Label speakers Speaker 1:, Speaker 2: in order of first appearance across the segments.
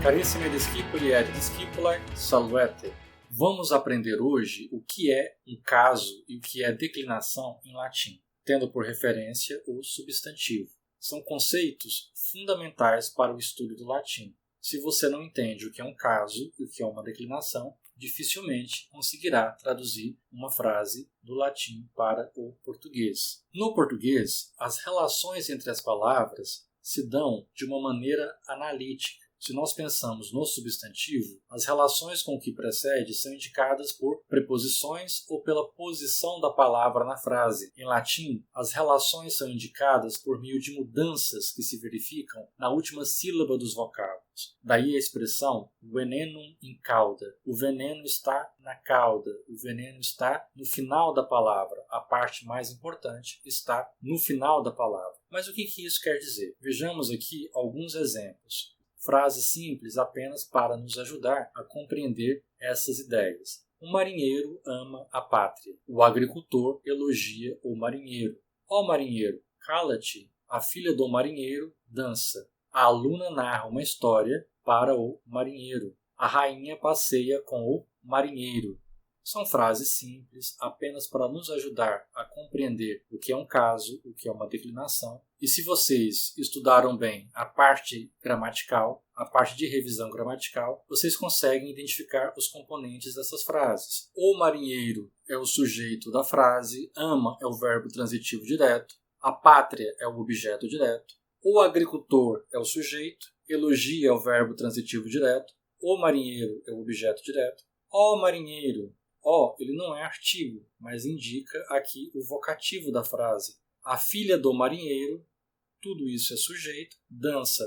Speaker 1: Carissimi discipoli et discipulae, salvete! Vamos aprender hoje o que é um caso e o que é declinação em latim, tendo por referência o substantivo. São conceitos fundamentais para o estudo do latim. Se você não entende o que é um caso e o que é uma declinação, dificilmente conseguirá traduzir uma frase do latim para o português. No português, as relações entre as palavras se dão de uma maneira analítica. Se nós pensamos no substantivo, as relações com o que precede são indicadas por preposições ou pela posição da palavra na frase. Em latim, as relações são indicadas por meio de mudanças que se verificam na última sílaba dos vocábulos. Daí a expressão venenum in cauda. O veneno está na cauda, o veneno está no final da palavra. A parte mais importante está no final da palavra. Mas o que isso quer dizer? Vejamos aqui alguns exemplos. Frases simples apenas para nos ajudar a compreender essas ideias. O marinheiro ama a pátria. O agricultor elogia o marinheiro. Ó marinheiro, cala-te. A filha do marinheiro dança. A aluna narra uma história para o marinheiro. A rainha passeia com o marinheiro. São frases simples apenas para nos ajudar a compreender o que é um caso, o que é uma declinação. E se vocês estudaram bem a parte gramatical, a parte de revisão gramatical, vocês conseguem identificar os componentes dessas frases. O marinheiro é o sujeito da frase, ama é o verbo transitivo direto, a pátria é o objeto direto, o agricultor é o sujeito, elogia é o verbo transitivo direto, o marinheiro é o objeto direto, ó marinheiro. Ó, ele não é artigo, mas indica aqui o vocativo da frase. A filha do marinheiro, tudo isso é sujeito. Dança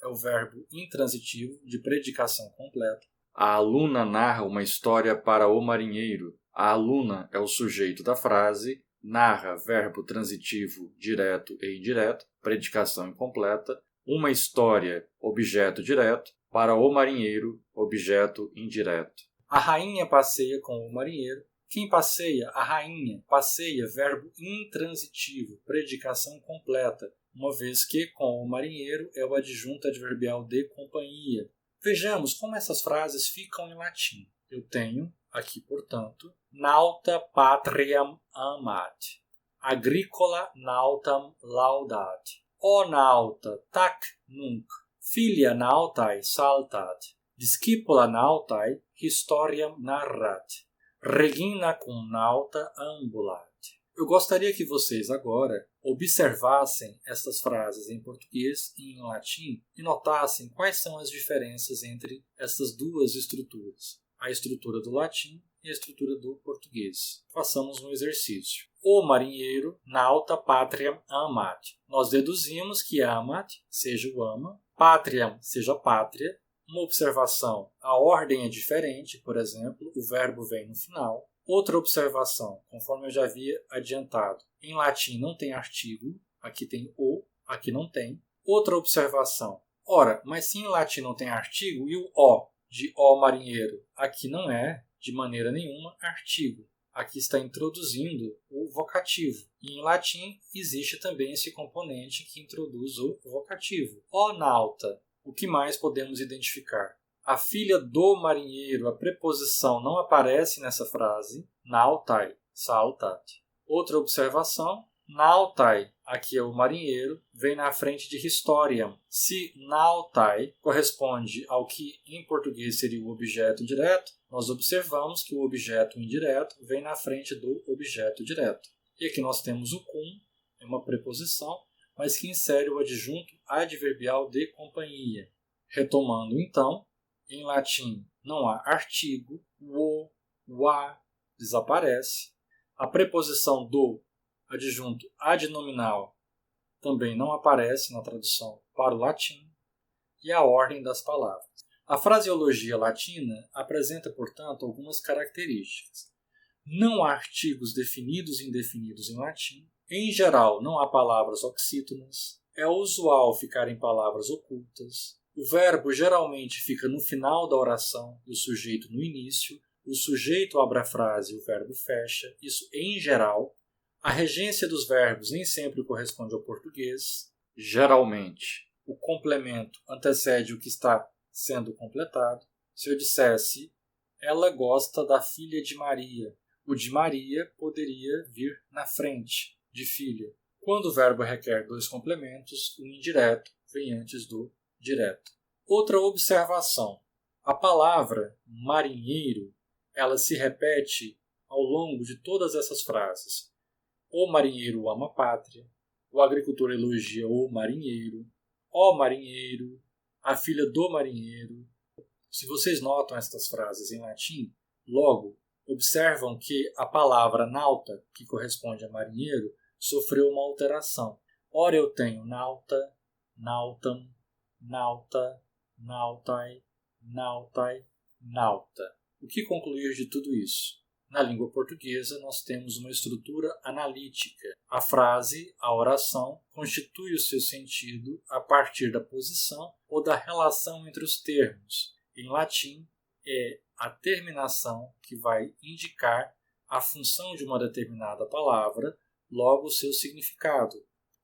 Speaker 1: é o verbo intransitivo de predicação completa. A aluna narra uma história para o marinheiro. A aluna é o sujeito da frase. Narra, verbo transitivo direto e indireto, predicação incompleta. Uma história, objeto direto. Para o marinheiro, objeto indireto. A rainha passeia com o marinheiro. Quem passeia? A rainha. Passeia, verbo intransitivo, predicação completa, uma vez que com o marinheiro é o adjunto adverbial de companhia. Vejamos como essas frases ficam em latim. Eu tenho aqui, portanto, nauta patriam amat, agricola nautam laudat, o nauta tac nunc, filia nautae saltat, discipula nautae historiam narrat, regina cum nauta ambulat. Eu gostaria que vocês agora observassem estas frases em português e em latim e notassem quais são as diferenças entre estas duas estruturas, a estrutura do latim e a estrutura do português. Façamos um exercício. O marinheiro nauta patriam amat. Nós deduzimos que amat seja o ama, patriam seja pátria. Uma observação, a ordem é diferente, por exemplo, o verbo vem no final. Outra observação, conforme eu já havia adiantado, em latim não tem artigo, aqui tem o, aqui não tem. Outra observação, ora, mas se em latim não tem artigo, e o o de ó marinheiro, aqui não é, de maneira nenhuma, artigo. Aqui está introduzindo o vocativo. E em latim existe também esse componente que introduz o vocativo. Ó nauta. O que mais podemos identificar? A filha do marinheiro, a preposição não aparece nessa frase. Nautai, saltat. Outra observação, nautai, aqui é o marinheiro, vem na frente de historiam. Se nautai corresponde ao que em português seria o objeto direto, nós observamos que o objeto indireto vem na frente do objeto direto. E aqui nós temos o cum, é uma preposição, mas que insere o adjunto adverbial de companhia. Retomando então, em latim não há artigo, o a desaparece, a preposição do adjunto adnominal também não aparece na tradução para o latim, e a ordem das palavras. A fraseologia latina apresenta, portanto, algumas características. Não há artigos definidos e indefinidos em latim. Em geral, não há palavras oxítonas. É usual ficar em palavras ocultas. O verbo geralmente fica no final da oração e o sujeito no início. O sujeito abre a frase e o verbo fecha. Isso em geral. A regência dos verbos nem sempre corresponde ao português. Geralmente, o complemento antecede o que está sendo completado. Se eu dissesse, ela gosta da filha de Maria, o de Maria poderia vir na frente de filha. Quando o verbo requer dois complementos, o indireto vem antes do direto. Outra observação. A palavra marinheiro, ela se repete ao longo de todas essas frases. O marinheiro ama a pátria, o agricultor elogia o marinheiro, ó marinheiro, a filha do marinheiro. Se vocês notam estas frases em latim, logo observam que a palavra nauta, que corresponde a marinheiro, sofreu uma alteração. Ora eu tenho nauta, nautam, nauta, nautai, nautai, nauta. O que concluir de tudo isso? Na língua portuguesa, nós temos uma estrutura analítica. A frase, a oração, constitui o seu sentido a partir da posição ou da relação entre os termos. Em latim, é a terminação que vai indicar a função de uma determinada palavra, logo o seu significado.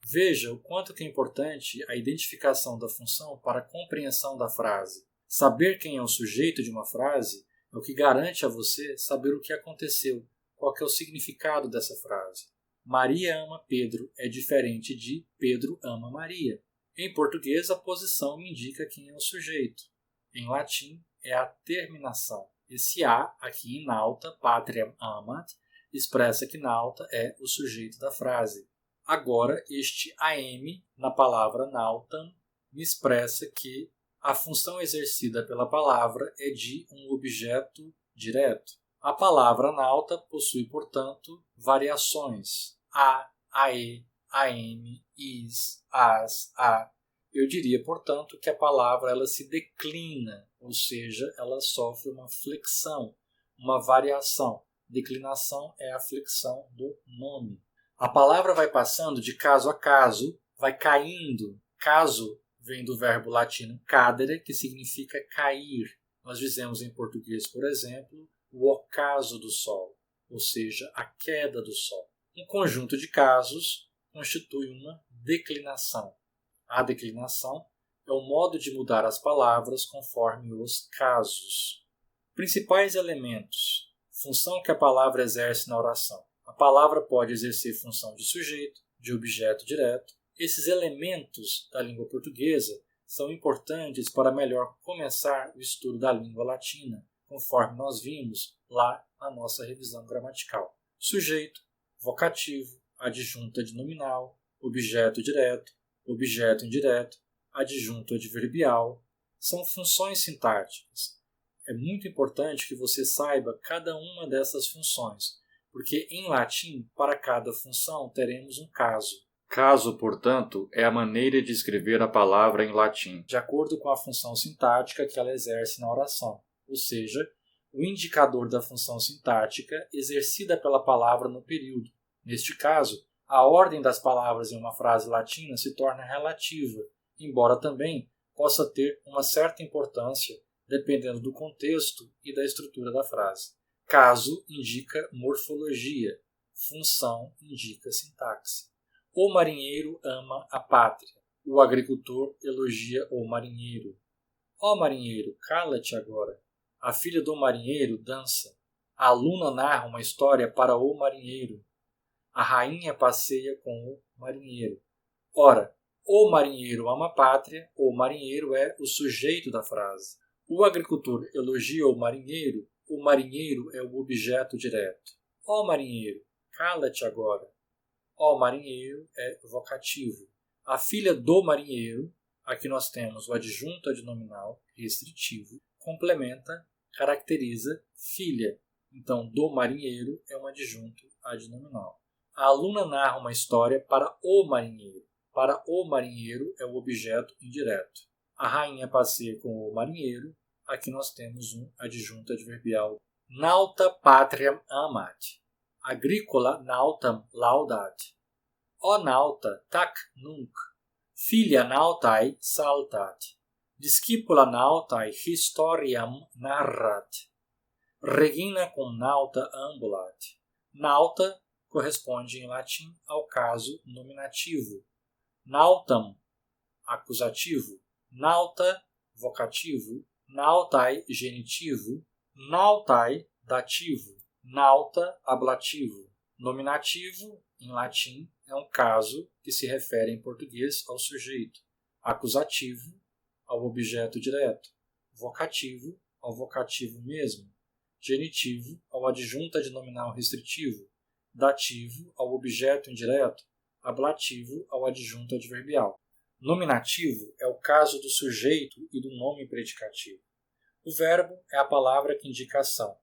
Speaker 1: Veja o quanto que é importante a identificação da função para a compreensão da frase. Saber quem é o sujeito de uma frase é o que garante a você saber o que aconteceu, qual que é o significado dessa frase. Maria ama Pedro é diferente de Pedro ama Maria. Em português, a posição me indica quem é o sujeito. Em latim, é a terminação. Esse A, aqui em nauta, patriam amat, expressa que nauta é o sujeito da frase. Agora, este AM, na palavra nautam, me expressa que a função exercida pela palavra é de um objeto direto. A palavra nauta possui, portanto, variações. A, AE, AM, IS, AS, A. Eu diria, portanto, que a palavra ela se declina, ou seja, ela sofre uma flexão, uma variação. Declinação é a flexão do nome. A palavra vai passando de caso a caso, vai caindo. Caso vem do verbo latino cadere, que significa cair. Nós dizemos em português, por exemplo, o ocaso do sol, ou seja, a queda do sol. Um conjunto de casos constitui uma declinação. A declinação é o modo de mudar as palavras conforme os casos. Principais elementos. Função que a palavra exerce na oração. A palavra pode exercer função de sujeito, de objeto direto. Esses elementos da língua portuguesa são importantes para melhor começar o estudo da língua latina, conforme nós vimos lá na nossa revisão gramatical. Sujeito, vocativo, adjunto adnominal, objeto direto, objeto indireto, adjunto adverbial, são funções sintáticas. É muito importante que você saiba cada uma dessas funções, porque em latim, para cada função, teremos um caso. Caso, portanto, é a maneira de escrever a palavra em latim, de acordo com a função sintática que ela exerce na oração, ou seja, o indicador da função sintática exercida pela palavra no período. Neste caso, a ordem das palavras em uma frase latina se torna relativa, embora também possa ter uma certa importância dependendo do contexto e da estrutura da frase. Caso indica morfologia, função indica sintaxe. O marinheiro ama a pátria. O agricultor elogia o marinheiro. Ó marinheiro, cala-te agora. A filha do marinheiro dança. A aluna narra uma história para o marinheiro. A rainha passeia com o marinheiro. Ora, o marinheiro ama a pátria, o marinheiro é o sujeito da frase. O agricultor elogia o marinheiro é o objeto direto. Ó marinheiro, cala-te agora. Ó marinheiro é vocativo. A filha do marinheiro, aqui nós temos o adjunto adnominal restritivo, complementa, caracteriza filha. Então, do marinheiro é um adjunto adnominal. A aluna narra uma história para o marinheiro. Para o marinheiro é o objeto indireto. A rainha passeia com o marinheiro. Aqui nós temos um adjunto adverbial. Nauta patriam amat. Agricola nautam laudat. O nauta tac nunc. Filia nautai saltat. Discipula nautai historiam narrat. Regina cum nauta ambulat. Nauta corresponde em latim ao caso nominativo. Nautam, acusativo. Nauta, vocativo, nautai, genitivo, nautai, dativo, nauta, ablativo. Nominativo, em latim, é um caso que se refere em português ao sujeito. Acusativo, ao objeto direto. Vocativo, ao vocativo mesmo. Genitivo, ao adjunto adnominal restritivo. Dativo, ao objeto indireto. Ablativo, ao adjunto adverbial. Nominativo é o caso do sujeito e do nome predicativo. O verbo é a palavra que indica ação.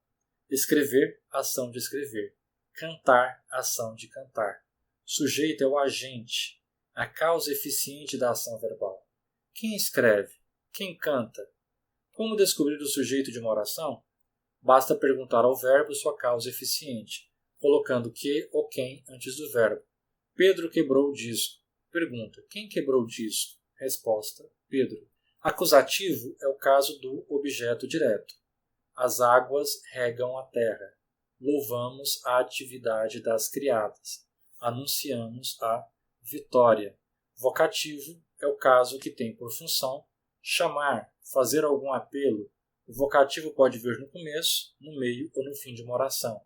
Speaker 1: Escrever, ação de escrever. Cantar, ação de cantar. Sujeito é o agente, a causa eficiente da ação verbal. Quem escreve? Quem canta? Como descobrir o sujeito de uma oração? Basta perguntar ao verbo sua causa eficiente, colocando que ou quem antes do verbo. Pedro quebrou o disco. Pergunta: quem quebrou o disco? Resposta: Pedro. Acusativo é o caso do objeto direto. As águas regam a terra. Louvamos a atividade das criadas. Anunciamos a vitória. Vocativo é o caso que tem por função chamar, fazer algum apelo. O vocativo pode vir no começo, no meio ou no fim de uma oração.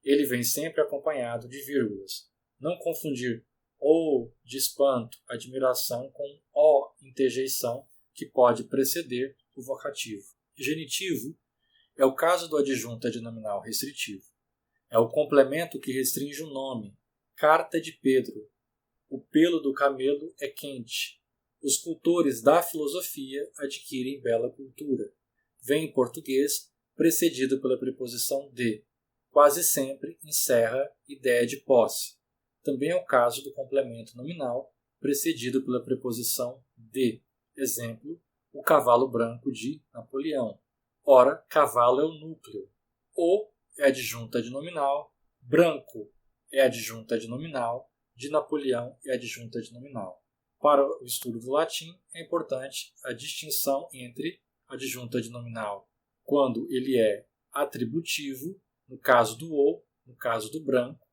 Speaker 1: Ele vem sempre acompanhado de vírgulas. Não confundir ou de espanto, admiração com o interjeição que pode preceder o vocativo. Genitivo é o caso do adjunto adnominal restritivo. É o complemento que restringe o nome. Carta de Pedro. O pelo do camelo é quente. Os cultores da filosofia adquirem bela cultura. Vem em português precedido pela preposição de. Quase sempre encerra ideia de posse. Também é o caso do complemento nominal precedido pela preposição de. Exemplo, o cavalo branco de Napoleão. Ora, cavalo é o núcleo. O é adjunto adnominal. Branco é adjunto adnominal. De Napoleão é adjunto adnominal. Para o estudo do latim, é importante a distinção entre adjunto adnominal quando ele é atributivo, no caso do ou, no caso do branco,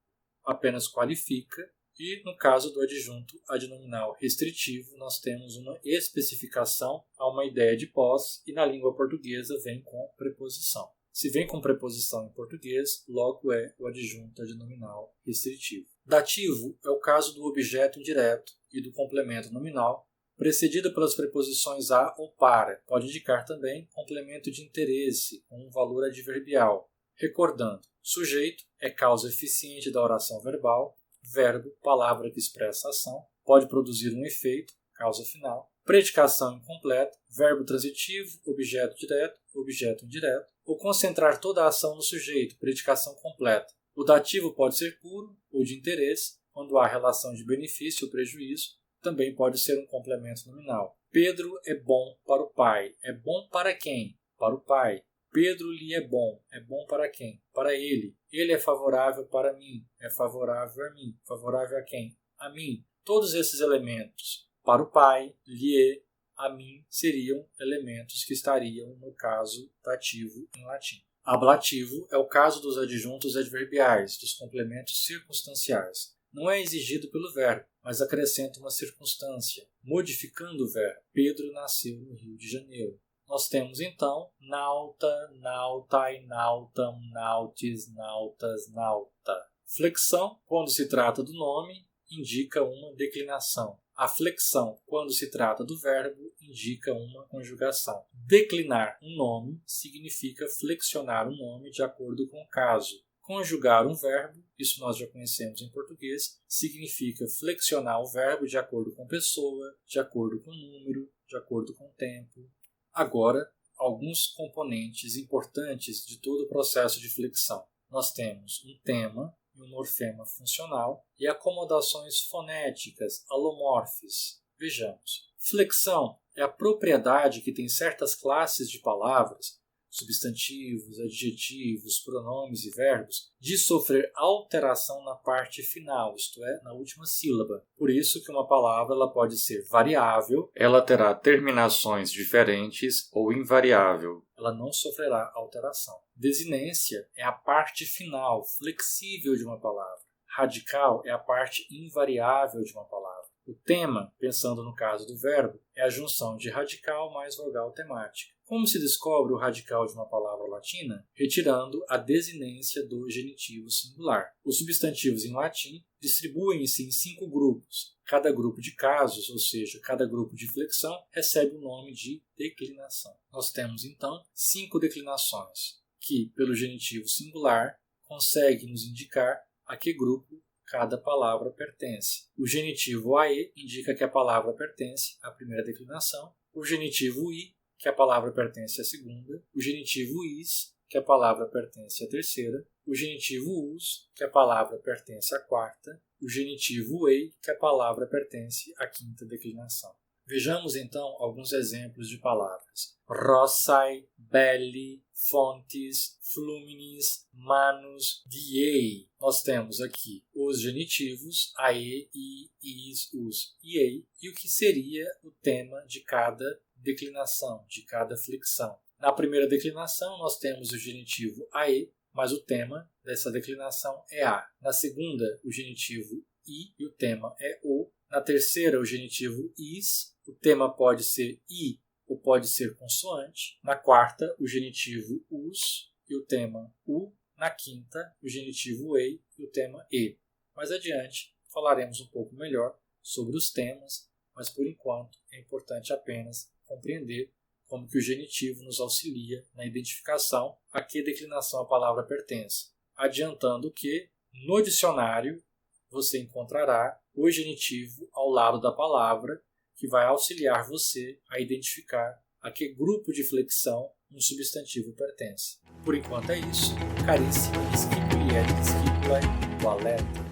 Speaker 1: apenas qualifica, e no caso do adjunto adnominal restritivo, nós temos uma especificação a uma ideia de posse e na língua portuguesa vem com preposição. Se vem com preposição em português, logo é o adjunto adnominal restritivo. Dativo é o caso do objeto indireto e do complemento nominal, precedido pelas preposições a ou para. Pode indicar também complemento de interesse com um valor adverbial. Recordando, sujeito é causa eficiente da oração verbal, verbo, palavra que expressa ação, pode produzir um efeito, causa final, predicação incompleta, verbo transitivo, objeto direto, objeto indireto, ou concentrar toda a ação no sujeito, predicação completa. O dativo pode ser puro ou de interesse, quando há relação de benefício ou prejuízo, também pode ser um complemento nominal. Pedro é bom para o pai. É bom para quem? Para o pai. Pedro lhe é bom para quem? Para ele. Ele é favorável para mim, é favorável a mim. Favorável a quem? A mim. Todos esses elementos, para o pai, lhe, a mim, seriam elementos que estariam no caso dativo em latim. Ablativo é o caso dos adjuntos adverbiais, dos complementos circunstanciais. Não é exigido pelo verbo, mas acrescenta uma circunstância, modificando o verbo. Pedro nasceu no Rio de Janeiro. Nós temos então nauta, nautai, nautam, nautis, nautas, nauta. Flexão, quando se trata do nome, indica uma declinação. A flexão, quando se trata do verbo, indica uma conjugação. Declinar um nome significa flexionar um nome de acordo com o caso. Conjugar um verbo, isso nós já conhecemos em português, significa flexionar o verbo de acordo com pessoa, de acordo com número, de acordo com tempo. Agora, alguns componentes importantes de todo o processo de flexão. Nós temos um tema e um morfema funcional e acomodações fonéticas, alomorfes. Vejamos. Flexão é a propriedade que tem certas classes de palavras, substantivos, adjetivos, pronomes e verbos, de sofrer alteração na parte final, isto é, na última sílaba. Por isso que uma palavra ela pode ser variável, ela terá terminações diferentes, ou invariável, ela não sofrerá alteração. Desinência é a parte final, flexível de uma palavra. Radical é a parte invariável de uma palavra. O tema, pensando no caso do verbo, é a junção de radical mais vogal temática. Como se descobre o radical de uma palavra latina? Retirando a desinência do genitivo singular. Os substantivos em latim distribuem-se em 5 grupos. Cada grupo de casos, ou seja, cada grupo de flexão, recebe o nome de declinação. Nós temos, então, 5 declinações, que, pelo genitivo singular, conseguem nos indicar a que grupo cada palavra pertence. O genitivo AE indica que a palavra pertence à primeira declinação. O genitivo I, que a palavra pertence à segunda. O genitivo IS, que a palavra pertence à terceira. O genitivo US, que a palavra pertence à quarta. O genitivo EI, que a palavra pertence à quinta declinação. Vejamos então alguns exemplos de palavras. Rossai, belli, fontes, fluminis, manus, diei. Nós temos aqui os genitivos ae, i, is, us e ei, e o que seria o tema de cada declinação, de cada flexão. Na primeira declinação nós temos o genitivo ae, mas o tema dessa declinação é a. Na segunda, o genitivo i e o tema é o. Na terceira, o genitivo is, o tema pode ser i ou pode ser consoante. Na quarta, o genitivo us e o tema u. Na quinta, o genitivo ei e o tema e. Mais adiante, falaremos um pouco melhor sobre os temas, mas por enquanto é importante apenas compreender como que o genitivo nos auxilia na identificação a que declinação a palavra pertence. Adiantando que, no dicionário, você encontrará o genitivo ao lado da palavra, que vai auxiliar você a identificar a que grupo de flexão um substantivo pertence. Por enquanto é isso. Caríssima discípula e discípula do alerta.